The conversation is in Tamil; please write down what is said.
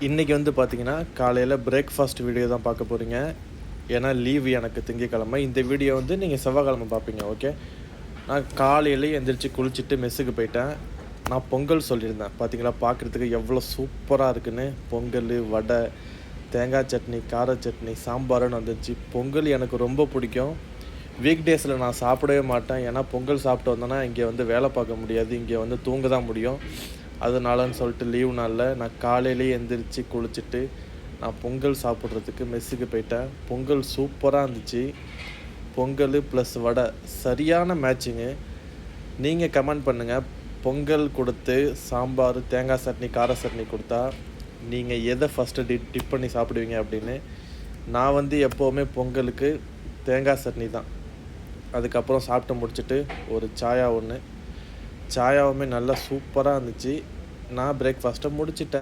இன்றைக்கி வந்து பார்த்தீங்கன்னா, காலையில் பிரேக்ஃபாஸ்ட் வீடியோ தான் பார்க்க போகிறீங்க. ஏன்னா லீவு எனக்கு திங்கட்கிழமை. இந்த வீடியோ வந்து நீங்கள் செவ்வாய்க்கிழமை பார்ப்பீங்க. ஓகே. நான் காலையிலேயே எந்திரிச்சு குளிச்சுட்டு மெஸ்ஸுக்கு போயிட்டேன். நான் பொங்கல் சொல்லியிருந்தேன். பார்த்தீங்களா, பார்க்குறதுக்கு எவ்வளோ சூப்பராக இருக்குன்னு. பொங்கல், வடை, தேங்காய் சட்னி, கார சட்னி, சாம்பாருன்னு வந்துச்சு. பொங்கல் எனக்கு ரொம்ப பிடிக்கும். வீக் டேஸில் நான் சாப்பிடவே மாட்டேன். ஏன்னா பொங்கல் சாப்பிட்டு வந்தேன்னா இங்கே வந்து வேலை பார்க்க முடியாது. இங்கே வந்து தூங்க தான் முடியும். அதனாலன்னு சொல்லிட்டு லீவ் நாளில் நான் காலையிலேயே எந்திரிச்சு குளிச்சுட்டு நான் பொங்கல் சாப்பிட்றதுக்கு மெஸ்ஸுக்கு போயிட்டேன். பொங்கல் சூப்பராக இருந்துச்சு. பொங்கல் ப்ளஸ் வடை சரியான மேட்சிங்கு. நீங்கள் கமெண்ட் பண்ணுங்கள், பொங்கல் கொடுத்து சாம்பார், தேங்காய் சட்னி, கார சட்னி கொடுத்தா நீங்கள் எதை ஃபஸ்ட்டு டிப் பண்ணி சாப்பிடுவீங்க அப்படின்னு. நான் வந்து எப்போவுமே பொங்கலுக்கு தேங்காய் சட்னி தான். அதுக்கப்புறம் சாப்பிட்டு முடிச்சுட்டு ஒரு சாயா ஒன்று. சாயாவுமே நல்லா சூப்பராக இருந்துச்சு. நான் பிரேக்ஃபாஸ்ட்டை முடிச்சிட்டேன்.